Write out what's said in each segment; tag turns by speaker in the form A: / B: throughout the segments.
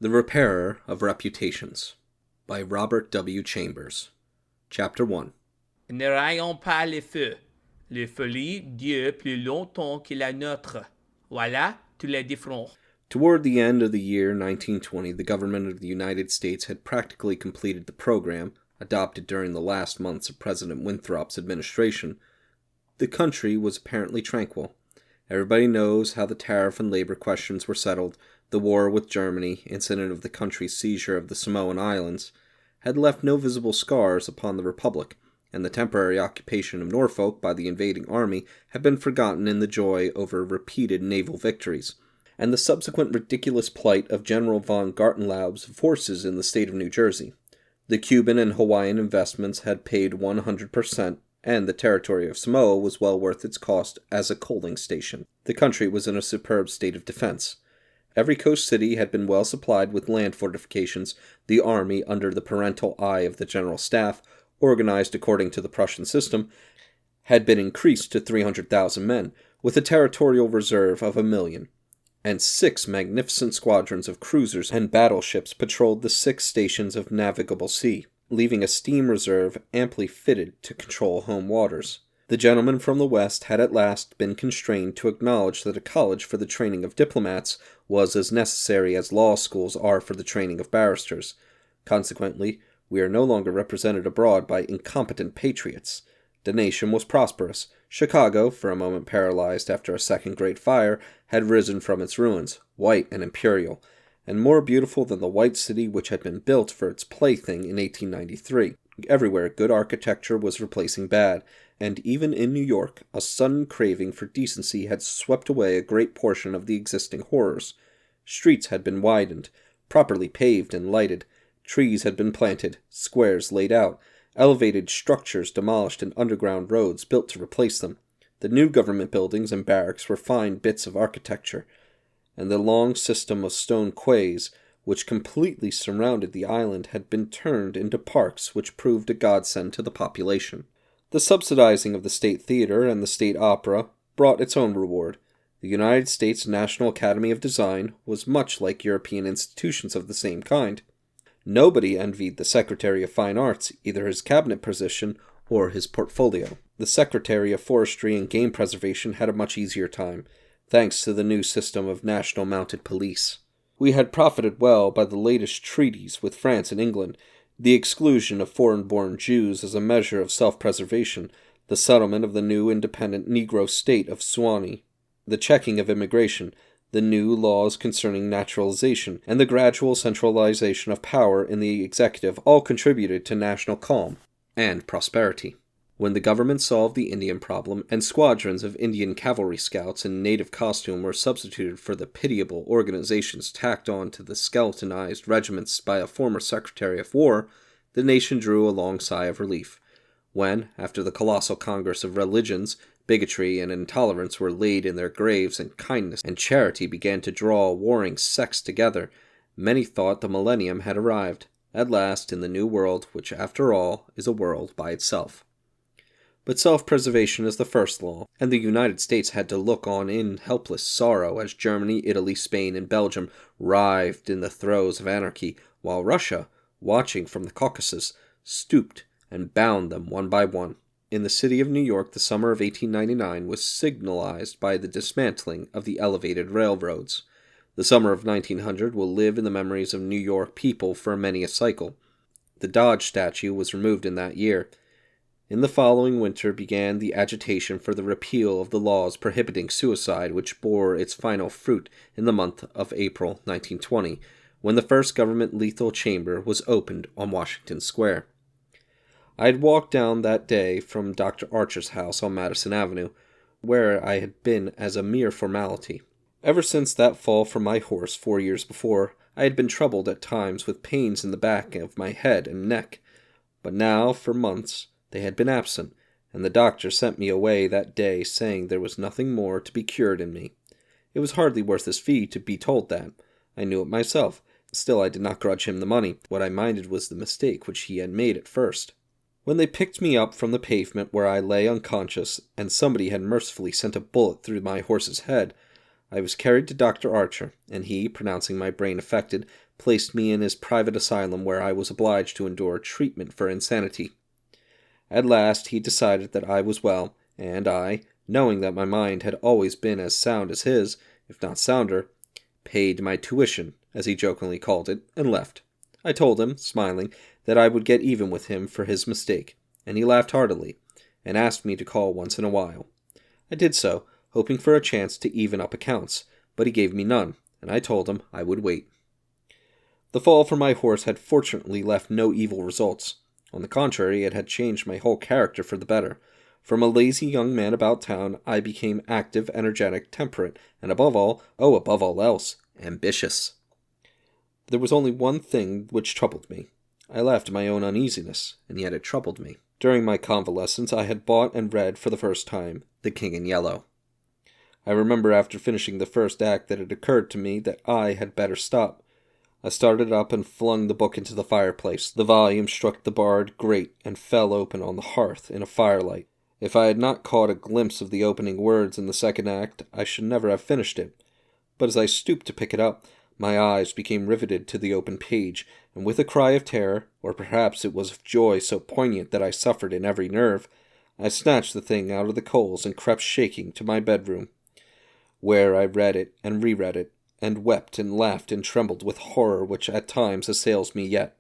A: The Repairer of Reputations by Robert W. Chambers. Chapter 1.
B: Ne raillons pas les feux. Le folie dure plus longtemps que la nôtre. Voilà tous les différents.
A: Toward the end of the year 1920, the government of the United States had practically completed the program, adopted during the last months of President Winthrop's administration. The country was apparently tranquil. Everybody knows how the tariff and labor questions were settled. The war with Germany, incident of the country's seizure of the Samoan Islands, had left no visible scars upon the Republic, and the temporary occupation of Norfolk by the invading army had been forgotten in the joy over repeated naval victories, and the subsequent ridiculous plight of General von Gartenlaub's forces in the state of New Jersey. The Cuban and Hawaiian investments had paid 100%, and the territory of Samoa was well worth its cost as a coaling station. The country was in a superb state of defense. Every coast city had been well supplied with land fortifications. The army, under the parental eye of the General Staff, organized according to the Prussian system, had been increased to 300,000 men, with a territorial reserve of 1,000,000, and 6 magnificent squadrons of cruisers and battleships patrolled the 6 stations of navigable sea, leaving a steam reserve amply fitted to control home waters. The gentlemen from the West had at last been constrained to acknowledge that a college for the training of diplomats was as necessary as law schools are for the training of barristers. Consequently, we are no longer represented abroad by incompetent patriots. The nation was prosperous. Chicago, for a moment paralyzed after a second great fire, had risen from its ruins, white and imperial, and more beautiful than the white city which had been built for its plaything in 1893. Everywhere good architecture was replacing bad, and even in New York a sudden craving for decency had swept away a great portion of the existing horrors. Streets had been widened, properly paved and lighted, trees had been planted, squares laid out, elevated structures demolished, and underground roads built to replace them. The new government buildings and barracks were fine bits of architecture, and the long system of stone quays which completely surrounded the island had been turned into parks which proved a godsend to the population. The subsidizing of the State Theater and the State Opera brought its own reward. The United States National Academy of Design was much like European institutions of the same kind. Nobody envied the Secretary of Fine Arts, either his cabinet position or his portfolio. The Secretary of Forestry and Game Preservation had a much easier time, thanks to the new system of national mounted police. We had profited well by the latest treaties with France and England, the exclusion of foreign-born Jews as a measure of self-preservation, the settlement of the new independent Negro state of Suwannee, the checking of immigration, the new laws concerning naturalization, and the gradual centralization of power in the executive all contributed to national calm and prosperity. When the government solved the Indian problem, and squadrons of Indian cavalry scouts in native costume were substituted for the pitiable organizations tacked on to the skeletonized regiments by a former Secretary of War, the nation drew a long sigh of relief. When, after the colossal congress of religions, bigotry and intolerance were laid in their graves, and kindness and charity began to draw warring sects together, many thought the millennium had arrived, at last, in the new world, which, after all, is a world by itself. But self-preservation is the first law, and the United States had to look on in helpless sorrow as Germany, Italy, Spain, and Belgium writhed in the throes of anarchy, while Russia, watching from the Caucasus, stooped and bound them one by one. In the city of New York, the summer of 1899 was signalized by the dismantling of the elevated railroads. The summer of 1900 will live in the memories of New York people for many a cycle. The Dodge statue was removed in that year. In the following winter began the agitation for the repeal of the laws prohibiting suicide, which bore its final fruit in the month of April 1920, when the first government lethal chamber was opened on Washington Square. I had walked down that day from Dr. Archer's house on Madison Avenue, where I had been as a mere formality. Ever since that fall from my horse 4 years before, I had been troubled at times with pains in the back of my head and neck, but now, for months, they had been absent, and the doctor sent me away that day saying there was nothing more to be cured in me. It was hardly worth his fee to be told that. I knew it myself. Still, I did not grudge him the money. What I minded was the mistake which he had made at first. When they picked me up from the pavement where I lay unconscious, and somebody had mercifully sent a bullet through my horse's head, I was carried to Dr. Archer, and he, pronouncing my brain affected, placed me in his private asylum where I was obliged to endure treatment for insanity. At last he decided that I was well, and I, knowing that my mind had always been as sound as his, if not sounder, paid my tuition, as he jokingly called it, and left. I told him, smiling, that I would get even with him for his mistake, and he laughed heartily, and asked me to call once in a while. I did so, hoping for a chance to even up accounts, but he gave me none, and I told him I would wait. The fall from my horse had fortunately left no evil results. On the contrary, it had changed my whole character for the better. From a lazy young man about town, I became active, energetic, temperate, and above all else, ambitious. There was only one thing which troubled me. I laughed at my own uneasiness, and yet it troubled me. During my convalescence, I had bought and read for the first time The King in Yellow. I remember after finishing the first act that it occurred to me that I had better stop. I started up and flung the book into the fireplace. The volume struck the barred grate and fell open on the hearth in a firelight. If I had not caught a glimpse of the opening words in the second act, I should never have finished it. But as I stooped to pick it up, my eyes became riveted to the open page, and with a cry of terror, or perhaps it was of joy so poignant that I suffered in every nerve, I snatched the thing out of the coals and crept shaking to my bedroom, where I read it and reread it, and wept and laughed and trembled with horror which at times assails me yet.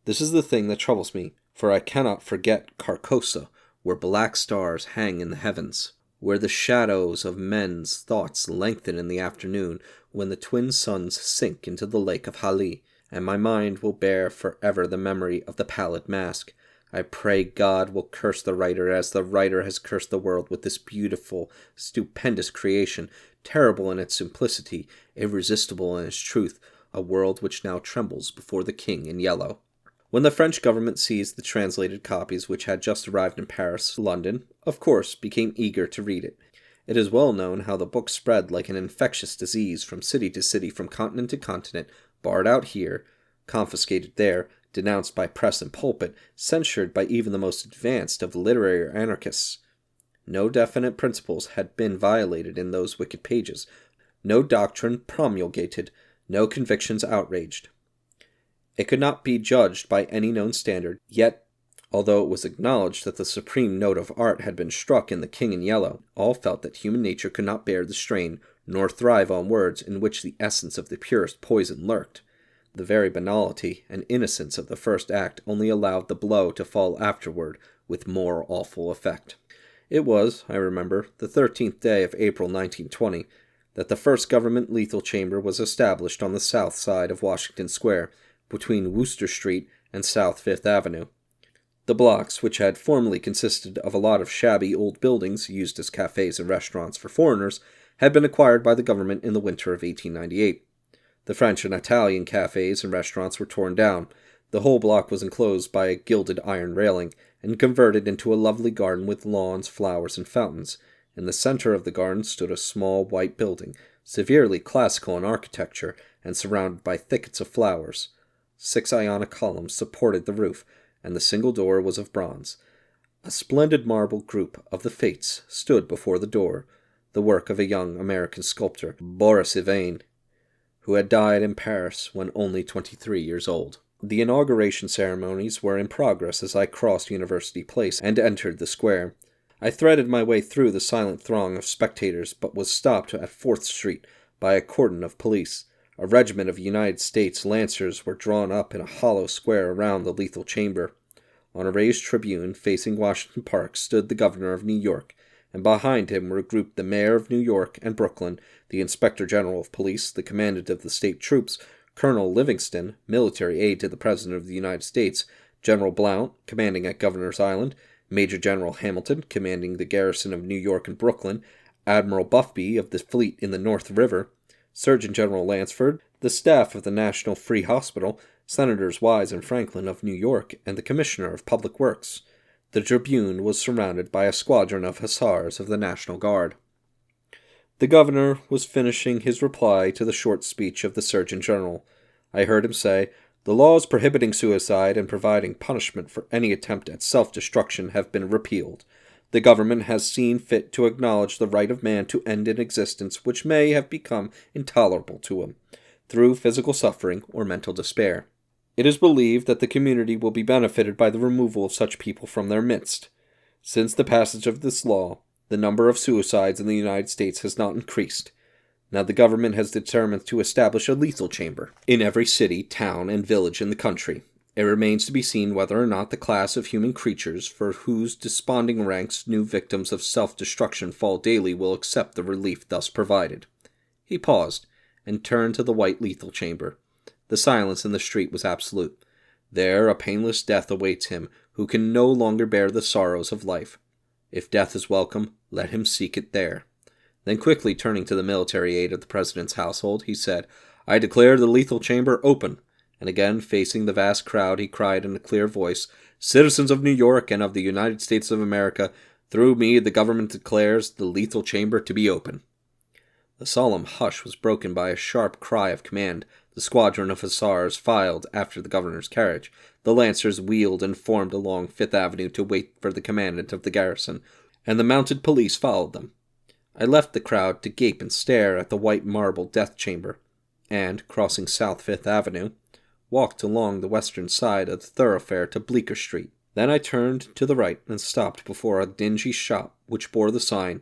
A: This is the thing that troubles me, for I cannot forget Carcosa, where black stars hang in the heavens, where the shadows of men's thoughts lengthen in the afternoon, when the twin suns sink into the lake of Hali, and my mind will bear forever the memory of the pallid mask. I pray God will curse the writer as the writer has cursed the world with this beautiful, stupendous creation, terrible in its simplicity, irresistible in its truth, a world which now trembles before the King in Yellow. When the French government seized the translated copies which had just arrived in Paris, London, of course, became eager to read it. It is well known how the book spread like an infectious disease from city to city, from continent to continent, barred out here, confiscated there, denounced by press and pulpit, censured by even the most advanced of literary anarchists. No definite principles had been violated in those wicked pages, no doctrine promulgated, no convictions outraged. It could not be judged by any known standard, yet, although it was acknowledged that the supreme note of art had been struck in The King in Yellow, all felt that human nature could not bear the strain, nor thrive on words in which the essence of the purest poison lurked. The very banality and innocence of the first act only allowed the blow to fall afterward with more awful effect. It was, I remember, the 13th day of April 1920, that the first government lethal chamber was established on the south side of Washington Square, between Wooster Street and South Fifth Avenue. The blocks, which had formerly consisted of a lot of shabby old buildings used as cafes and restaurants for foreigners, had been acquired by the government in the winter of 1898. The French and Italian cafes and restaurants were torn down. The whole block was enclosed by a gilded iron railing, and converted into a lovely garden with lawns, flowers, and fountains. In the center of the garden stood a small white building, severely classical in architecture, and surrounded by thickets of flowers. 6 Ionic columns supported the roof, and the single door was of bronze. A splendid marble group of the Fates stood before the door, the work of a young American sculptor, Boris Yvain, who had died in Paris when only 23 years old. The inauguration ceremonies were in progress as I crossed University Place and entered the square. I threaded my way through the silent throng of spectators, but was stopped at 4th Street by a cordon of police. A regiment of United States Lancers were drawn up in a hollow square around the lethal chamber. On a raised tribune facing Washington Park stood the governor of New York, and behind him were grouped the mayor of New York and Brooklyn, the inspector general of police, the commandant of the state troops, Colonel Livingston, military aide to the President of the United States, General Blount, commanding at Governor's Island, Major General Hamilton, commanding the garrison of New York and Brooklyn, Admiral Buffby of the fleet in the North River, Surgeon General Lansford, the staff of the National Free Hospital, Senators Wise and Franklin of New York, and the Commissioner of Public Works. The tribune was surrounded by a squadron of hussars of the National Guard. The governor was finishing his reply to the short speech of the Surgeon General. I heard him say, "The laws prohibiting suicide and providing punishment for any attempt at self-destruction have been repealed. The government has seen fit to acknowledge the right of man to end an existence which may have become intolerable to him, through physical suffering or mental despair. It is believed that the community will be benefited by the removal of such people from their midst. Since the passage of this law, the number of suicides in the United States has not increased. Now the government has determined to establish a lethal chamber in every city, town, and village in the country. It remains to be seen whether or not the class of human creatures for whose desponding ranks new victims of self-destruction fall daily will accept the relief thus provided. He paused, and turned to the white lethal chamber. The silence in the street was absolute. There a painless death awaits him who can no longer bear the sorrows of life. If death is welcome, let him seek it there. Then quickly turning to the military aide of the president's household, he said, "I declare the lethal chamber open." And again, facing the vast crowd, he cried in a clear voice, "Citizens of New York and of the United States of America, through me the government declares the lethal chamber to be open." The solemn hush was broken by a sharp cry of command. The squadron of hussars filed after the governor's carriage. The lancers wheeled and formed along Fifth Avenue to wait for the commandant of the garrison, and the mounted police followed them. I left the crowd to gape and stare at the white marble death chamber, and, crossing South Fifth Avenue, walked along the western side of the thoroughfare to Bleecker Street. Then I turned to the right and stopped before a dingy shop which bore the sign,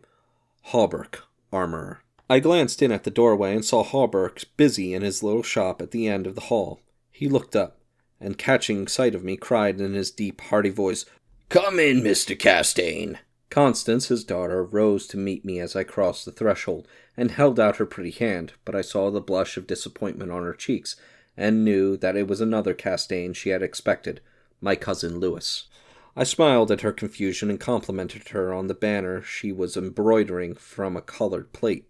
A: Hawberk, Armorer. I glanced in at the doorway and saw Hawberk busy in his little shop at the end of the hall. He looked up, and catching sight of me, cried in his deep, hearty voice, "Come in, Mr. Castaigne." Constance, his daughter, rose to meet me as I crossed the threshold, and held out her pretty hand, but I saw the blush of disappointment on her cheeks, and knew that it was another Castaigne she had expected, my cousin Louis. I smiled at her confusion and complimented her on the banner she was embroidering from a colored plate.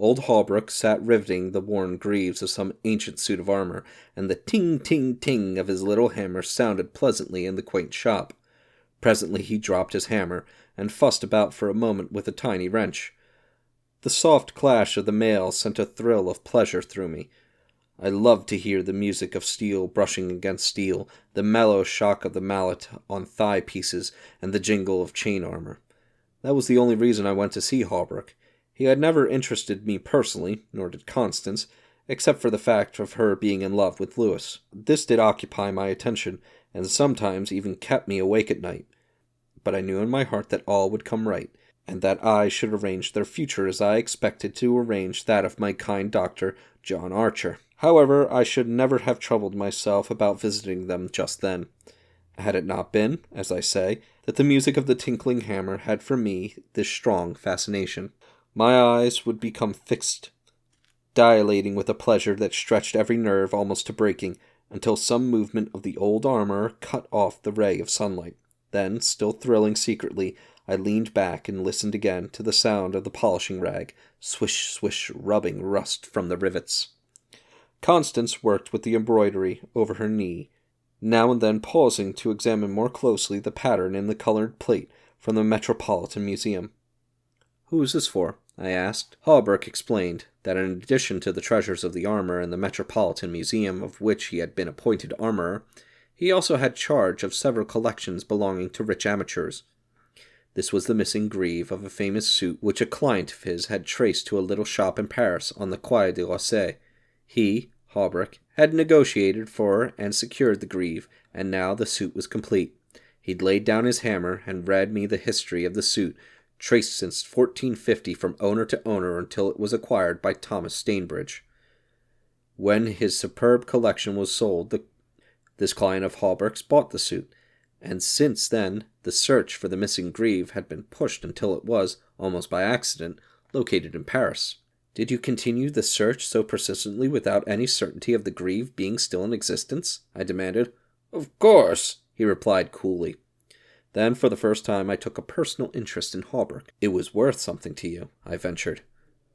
A: Old Hawberk sat riveting the worn greaves of some ancient suit of armor, and the ting-ting-ting of his little hammer sounded pleasantly in the quaint shop. Presently he dropped his hammer, and fussed about for a moment with a tiny wrench. The soft clash of the mail sent a thrill of pleasure through me. I loved to hear the music of steel brushing against steel, the mellow shock of the mallet on thigh pieces, and the jingle of chain armor. That was the only reason I went to see Hawberk. He had never interested me personally, nor did Constance, except for the fact of her being in love with Louis. This did occupy my attention, and sometimes even kept me awake at night. But I knew in my heart that all would come right, and that I should arrange their future as I expected to arrange that of my kind doctor, John Archer. However, I should never have troubled myself about visiting them just then, had it not been, as I say, that the music of the tinkling hammer had for me this strong fascination. My eyes would become fixed, dilating with a pleasure that stretched every nerve almost to breaking, until some movement of the old armorer cut off the ray of sunlight. Then, still thrilling secretly, I leaned back and listened again to the sound of the polishing rag, swish, swish, rubbing rust from the rivets. Constance worked with the embroidery over her knee, now and then pausing to examine more closely the pattern in the colored plate from the Metropolitan Museum. "Who is this for?" I asked. Hawberk explained that in addition to the treasures of the armor in the Metropolitan Museum, of which he had been appointed armorer, he also had charge of several collections belonging to rich amateurs. This was the missing greave of a famous suit which a client of his had traced to a little shop in Paris on the Quai de l'Orsay. He, Hawberk, had negotiated for and secured the greave, and now the suit was complete. He'd laid down his hammer and read me the history of the suit, traced since 1450 from owner to owner until it was acquired by Thomas Stainbridge. When his superb collection was sold, this client of Hawberk's bought the suit, and since then the search for the missing greave had been pushed until it was, almost by accident, located in Paris. "Did you continue the search so persistently without any certainty of the greave being still in existence?" I demanded. "Of course," he replied coolly. Then, for the first time, I took a personal interest in Hawberk. "It was worth something to you," I ventured.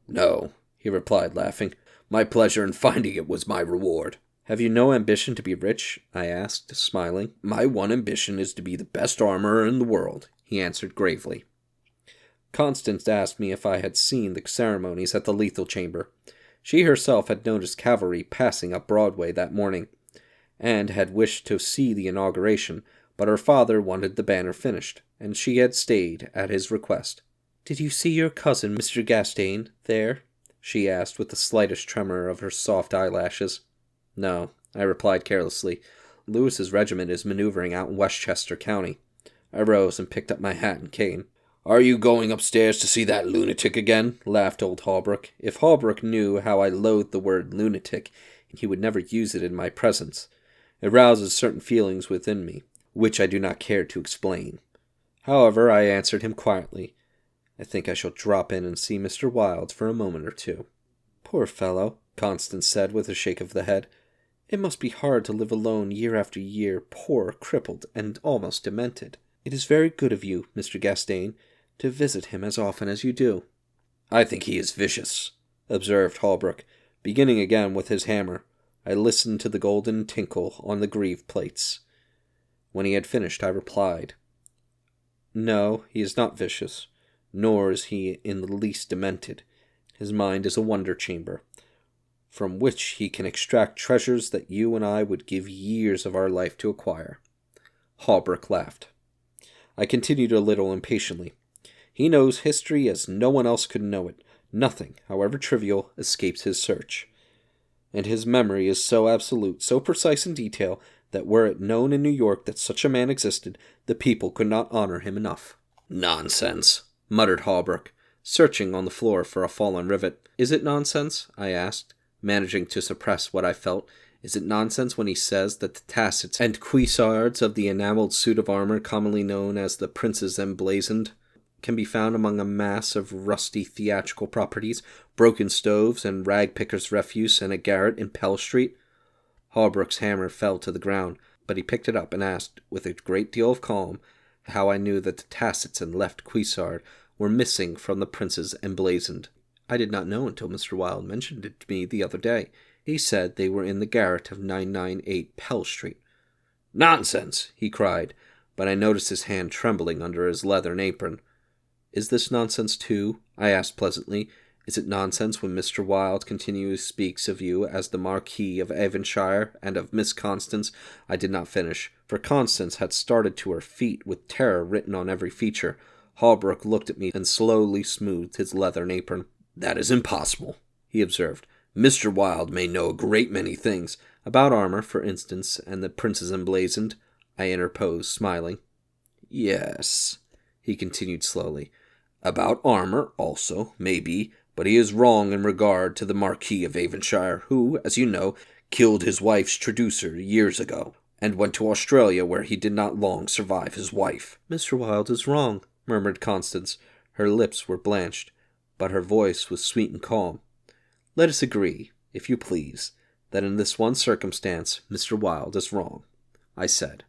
A: "No," he replied, laughing. "My pleasure in finding it was my reward." "Have you no ambition to be rich?" I asked, smiling. "My one ambition is to be the best armorer in the world," he answered gravely. Constance asked me if I had seen the ceremonies at the lethal chamber. She herself had noticed cavalry passing up Broadway that morning, and had wished to see the inauguration, but her father wanted the banner finished, and she had stayed at his request. "Did you see your cousin, Mr. Gastain, there?" she asked with the slightest tremor of her soft eyelashes. "No," I replied carelessly. "Lewis's regiment is maneuvering out in Westchester County." I rose and picked up my hat and cane. "Are you going upstairs to see that lunatic again?" laughed old Holbrook. If Holbrook knew how I loathed the word lunatic, he would never use it in my presence. It rouses certain feelings within me, which I do not care to explain. However, I answered him quietly. "I think I shall drop in and see Mr. Wilde for a moment or two." "Poor fellow," Constance said with a shake of the head. "It must be hard to live alone year after year, poor, crippled, and almost demented. It is very good of you, Mr. Gastain, to visit him as often as you do." "I think he is vicious," observed Holbrook, beginning again with his hammer. I listened to the golden tinkle on the greave plates. When he had finished, I replied, "No, he is not vicious, nor is he in the least demented. His mind is a wonder chamber, from which he can extract treasures that you and I would give years of our life to acquire." Holbrook laughed. I continued a little impatiently. "He knows history as no one else could know it. Nothing, however trivial, escapes his search. And his memory is so absolute, so precise in detail, that were it known in New York that such a man existed, the people could not honor him enough." "Nonsense," muttered Holbrook, searching on the floor for a fallen rivet. "Is it nonsense?" I asked, managing to suppress what I felt. "Is it nonsense when he says that the tassets and cuissards of the enameled suit of armor commonly known as the Prince's Emblazoned can be found among a mass of rusty theatrical properties, broken stoves, and rag-pickers' refuse in a garret in Pell Street?" Holbrook's hammer fell to the ground, but he picked it up and asked, with a great deal of calm, how I knew that the tassets and left cuissard were missing from the Prince's Emblazoned. I did not know until Mr. Wilde mentioned it to me the other day. He said they were in the garret of 998 Pell Street. "Nonsense!" he cried, but I noticed his hand trembling under his leathern apron. "Is this nonsense too?" I asked pleasantly. "Is it nonsense when Mr. Wilde continually speaks of you as the Marquis of Avonshire, and of Miss Constance—" I did not finish, for Constance had started to her feet with terror written on every feature. Holbrook looked at me and slowly smoothed his leathern apron. "That is impossible," he observed. "Mr. Wilde may know a great many things." "About armor, for instance, and the Prince's Emblazoned," I interposed, smiling. "Yes," he continued slowly. "About armor, also, maybe, but he is wrong in regard to the Marquis of Avonshire, who, as you know, killed his wife's traducer years ago, and went to Australia, where he did not long survive his wife." "Mr. Wilde is wrong," murmured Constance. Her lips were blanched, but her voice was sweet and calm. "Let us agree, if you please, that in this one circumstance Mr. Wilde is wrong," I said.